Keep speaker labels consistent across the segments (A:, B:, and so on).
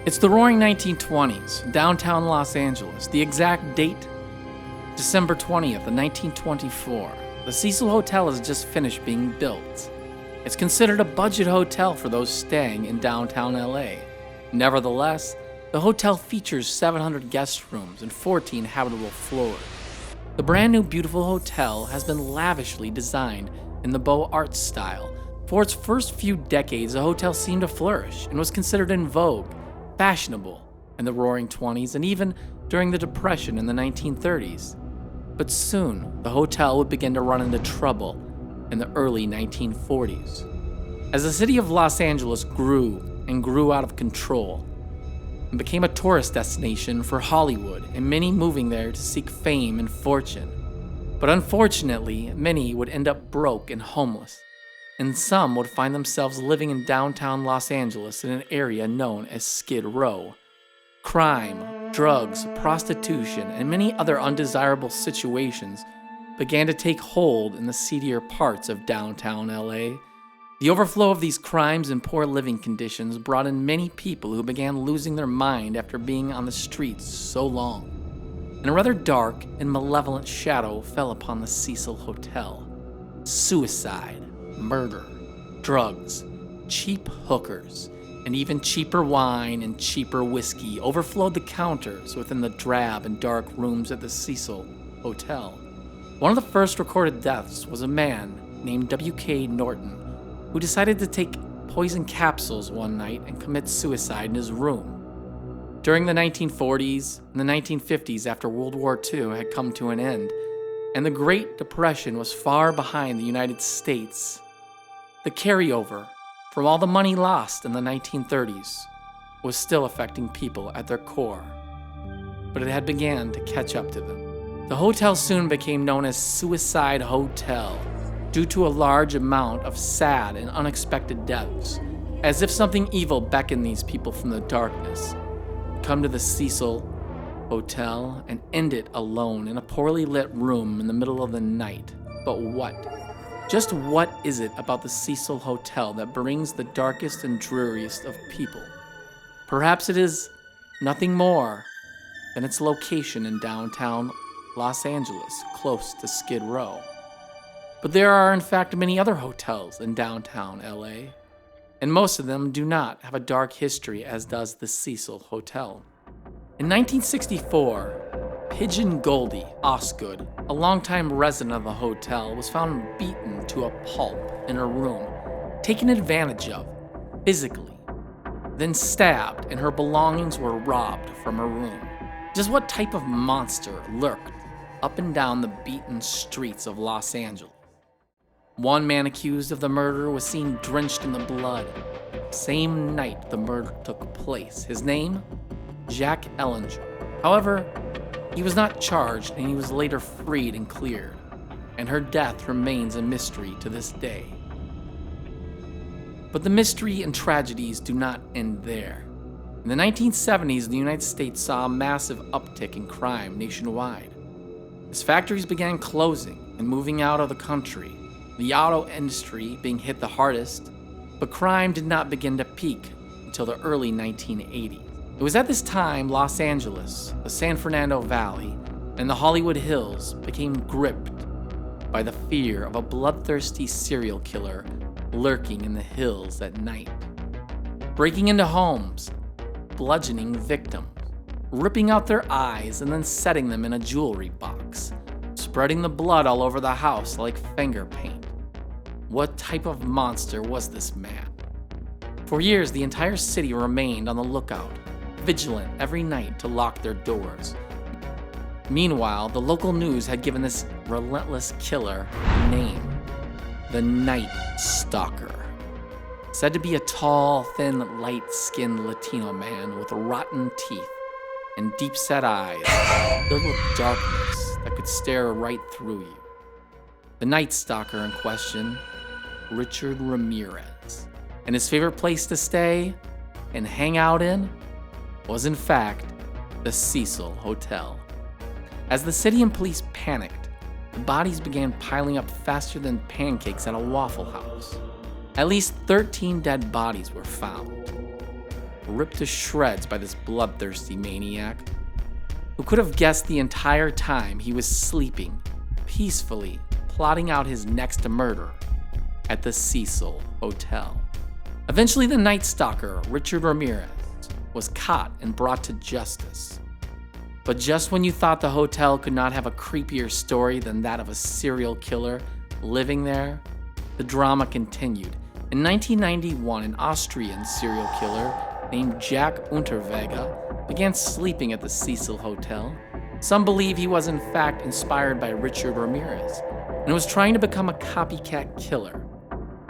A: It's the roaring 1920s, downtown Los Angeles. The exact date? December 20th of 1924. The Cecil Hotel has just finished being built. It's considered a budget hotel for those staying in downtown LA. Nevertheless, the hotel features 700 guest rooms and 14 habitable floors. The brand new beautiful hotel has been lavishly designed in the Beaux Arts style. For its first few decades, the hotel seemed to flourish and was considered in vogue, fashionable in the roaring 20s and even during the Depression in the 1930s. But soon, the hotel would begin to run into trouble in the early 1940s. As the city of Los Angeles grew and grew out of control and became a tourist destination for Hollywood and many moving there to seek fame and fortune. But unfortunately, many would end up broke and homeless, and some would find themselves living in downtown Los Angeles in an area known as Skid Row. Crime, drugs, prostitution, and many other undesirable situations began to take hold in the seedier parts of downtown LA. The overflow of these crimes and poor living conditions brought in many people who began losing their mind after being on the streets so long. And a rather dark and malevolent shadow fell upon the Cecil Hotel. Suicide, murder, drugs, cheap hookers, and even cheaper wine and cheaper whiskey overflowed the counters within the drab and dark rooms at the Cecil Hotel. One of the first recorded deaths was a man named W.K. Norton, who decided to take poison capsules one night and commit suicide in his room. During the 1940s and the 1950s, after World War II had come to an end, and the Great Depression was far behind the United States, the carryover from all the money lost in the 1930s was still affecting people at their core, but it had began to catch up to them. The hotel soon became known as Suicide Hotel due to a large amount of sad and unexpected deaths, as if something evil beckoned these people from the darkness to come to the Cecil Hotel and end it alone in a poorly lit room in the middle of the night. But what? Just what is it about the Cecil Hotel that brings the darkest and dreariest of people? Perhaps it is nothing more than its location in downtown Los Angeles, close to Skid Row. But there are in fact many other hotels in downtown LA, and most of them do not have a dark history as does the Cecil Hotel. In 1964, Pigeon Goldie Osgood, a longtime resident of the hotel, was found beaten to a pulp in her room, taken advantage of physically, then stabbed, and her belongings were robbed from her room. Just what type of monster lurked up and down the beaten streets of Los Angeles? One man accused of the murder was seen drenched in the blood same night the murder took place. His name? Jack Ellinger. However, he was not charged and he was later freed and cleared, and her death remains a mystery to this day. But the mystery and tragedies do not end there. In the 1970s, the United States saw a massive uptick in crime nationwide. As factories began closing and moving out of the country, the auto industry being hit the hardest, but crime did not begin to peak until the early 1980s. It was at this time Los Angeles, the San Fernando Valley, and the Hollywood Hills became gripped by the fear of a bloodthirsty serial killer lurking in the hills at night, breaking into homes, bludgeoning victims, ripping out their eyes and then setting them in a jewelry box, spreading the blood all over the house like finger paint. What type of monster was this man? For years, the entire city remained on the lookout, vigilant every night to lock their doors. Meanwhile, the local news had given this relentless killer a name: the Night Stalker. Said to be a tall, thin, light-skinned Latino man with rotten teeth and deep-set eyes filled with darkness that could stare right through you. The Night Stalker in question, Richard Ramirez, and his favorite place to stay and hang out in was in fact the Cecil Hotel. As the city and police panicked, the bodies began piling up faster than pancakes at a Waffle House. At least 13 dead bodies were found. ripped to shreds by this bloodthirsty maniac. Who could have guessed the entire time he was sleeping, peacefully plotting out his next murder at the Cecil Hotel? Eventually, the Night Stalker, Richard Ramirez, was caught and brought to justice. But just when you thought the hotel could not have a creepier story than that of a serial killer living there, the drama continued. In 1991, an Austrian serial killer named Jack Unterweger began sleeping at the Cecil Hotel. Some believe he was in fact inspired by Richard Ramirez and was trying to become a copycat killer.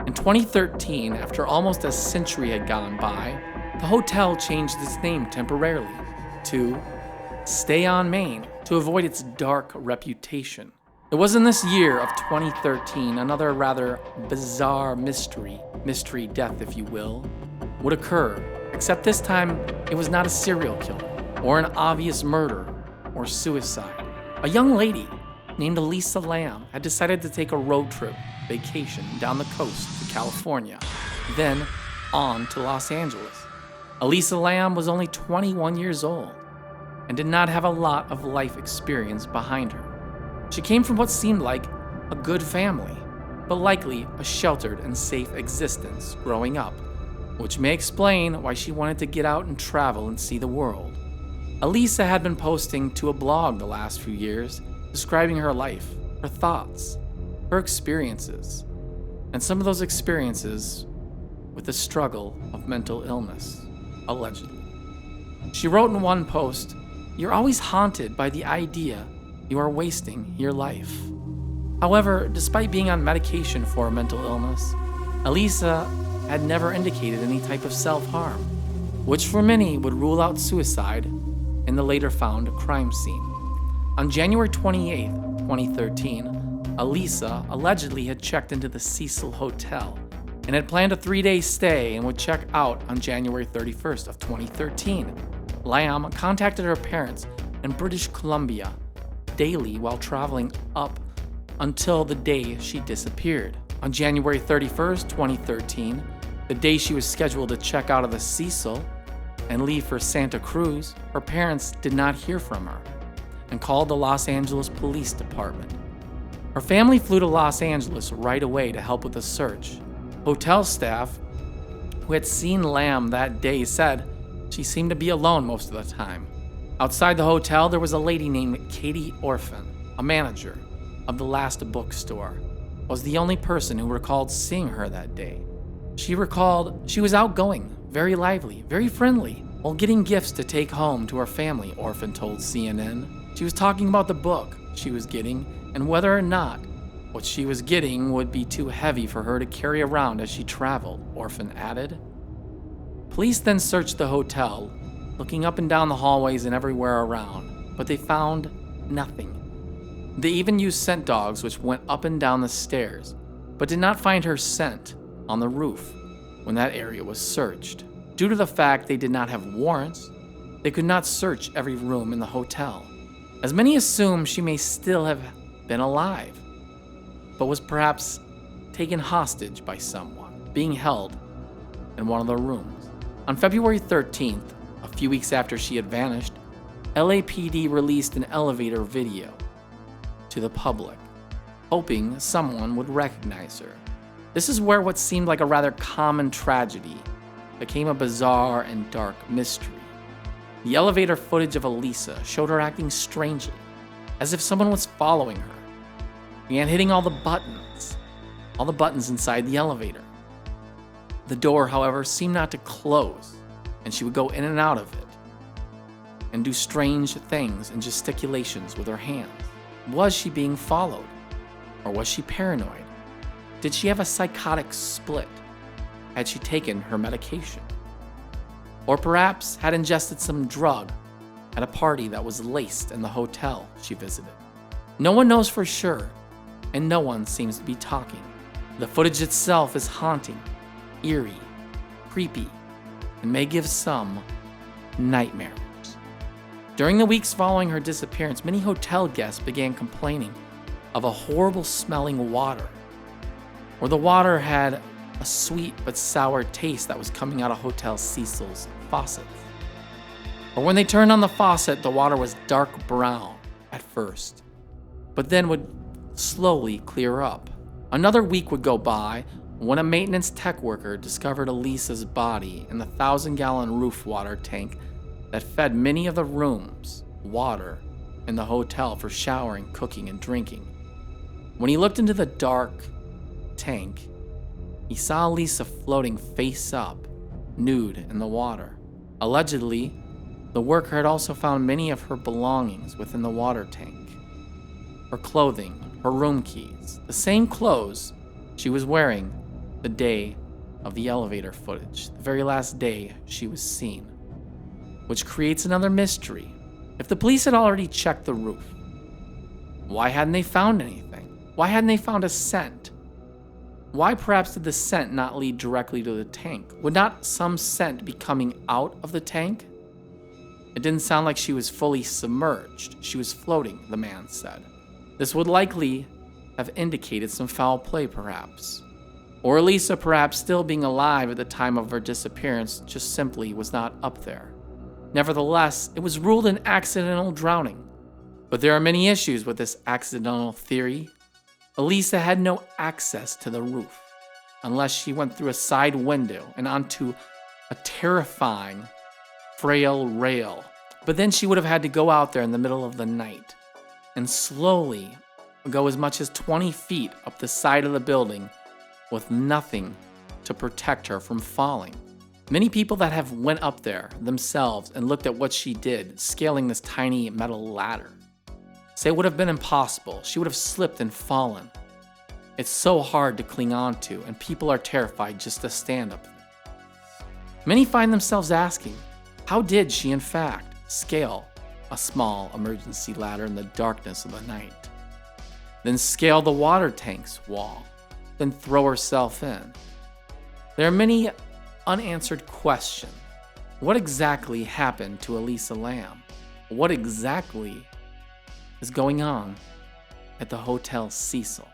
A: In 2013, after almost a century had gone by, the hotel changed its name temporarily to Stay on Main to avoid its dark reputation. It was in this year of 2013 another rather bizarre mystery death if you will, would occur, except this time it was not a serial killer or an obvious murder or suicide. A young lady named Elisa Lamb had decided to take a road trip vacation down the coast to California, then on to Los Angeles. Elisa Lamb was only 21 years old and did not have a lot of life experience behind her. She came from what seemed like a good family, but likely a sheltered and safe existence growing up, which may explain why she wanted to get out and travel and see the world. Elisa had been posting to a blog the last few years, describing her life, her thoughts, her experiences, and some of those experiences with the struggle of mental illness, allegedly. She wrote in one post, "You're always haunted by the idea you are wasting your life." However, despite being on medication for a mental illness, Elisa had never indicated any type of self-harm, which for many would rule out suicide in the later found crime scene. On January 28, 2013, Elisa allegedly had checked into the Cecil Hotel and had planned a 3-day stay and would check out on January 31st of 2013. Lamb contacted her parents in British Columbia daily while traveling up until the day she disappeared. On January 31st, 2013, the day she was scheduled to check out of the Cecil and leave for Santa Cruz, her parents did not hear from her and called the Los Angeles Police Department. Her family flew to Los Angeles right away to help with the search. Hotel staff who had seen Lamb that day said she seemed to be alone most of the time. Outside the hotel, there was a lady named Katie Orphan, a manager of the last bookstore, was the only person who recalled seeing her that day. She recalled she was outgoing, very lively, very friendly, while getting gifts to take home to her family, Orphan told CNN. She was talking about the book she was getting and whether or not what she was getting would be too heavy for her to carry around as she traveled, Orphan added. Police then searched the hotel, looking up and down the hallways and everywhere around, but they found nothing. They even used scent dogs which went up and down the stairs, but did not find her scent on the roof when that area was searched. Due to the fact they did not have warrants, they could not search every room in the hotel, as many assume she may still have been alive, but was perhaps taken hostage by someone, being held in one of the rooms. On February 13th, a few weeks after she had vanished, LAPD released an elevator video to the public, hoping someone would recognize her. This is where what seemed like a rather common tragedy became a bizarre and dark mystery. The elevator footage of Elisa showed her acting strangely, as if someone was following her, began hitting all the buttons inside the elevator. The door, however, seemed not to close, and she would go in and out of it and do strange things and gesticulations with her hands. Was she being followed? Or was she paranoid? Did she have a psychotic split? Had she taken her medication? Or perhaps had ingested some drug at a party that was laced in the hotel she visited? No one knows for sure, and no one seems to be talking. The footage itself is haunting, eerie, creepy, and may give some nightmares. During the weeks following her disappearance, many hotel guests began complaining of a horrible smelling water, or the water had a sweet but sour taste that was coming out of Hotel Cecil's faucets. But when they turned on the faucet, the water was dark brown at first, but then would slowly clear up. Another week would go by when a maintenance tech worker discovered Elisa's body in the 1,000-gallon roof water tank that fed many of the rooms water in the hotel for showering, cooking, and drinking. When he looked into the dark tank, he saw Elisa floating face up, nude in the water. Allegedly, the worker had also found many of her belongings within the water tank. Her clothing, her room keys, the same clothes she was wearing the day of the elevator footage, the very last day she was seen. Which creates another mystery. If the police had already checked the roof, why hadn't they found anything? Why hadn't they found a scent? Why perhaps did the scent not lead directly to the tank? Would not some scent be coming out of the tank? It didn't sound like she was fully submerged. She was floating, the man said. This would likely have indicated some foul play, perhaps. Or Elisa, perhaps still being alive at the time of her disappearance, just simply was not up there. Nevertheless, it was ruled an accidental drowning. But there are many issues with this accidental theory. Elisa had no access to the roof, unless she went through a side window and onto a terrifying, frail rail. But then she would have had to go out there in the middle of the night and slowly go as much as 20 feet up the side of the building with nothing to protect her from falling. Many people that have went up there themselves and looked at what she did, scaling this tiny metal ladder, say it would have been impossible. She would have slipped and fallen. It's so hard to cling on to, and people are terrified just to stand up there. Many find themselves asking, how did she in fact scale a small emergency ladder in the darkness of the night? Then scale the water tank's wall, then throw herself in. There are many unanswered questions. What exactly happened to Elisa Lam? What exactly is going on at the Hotel Cecil?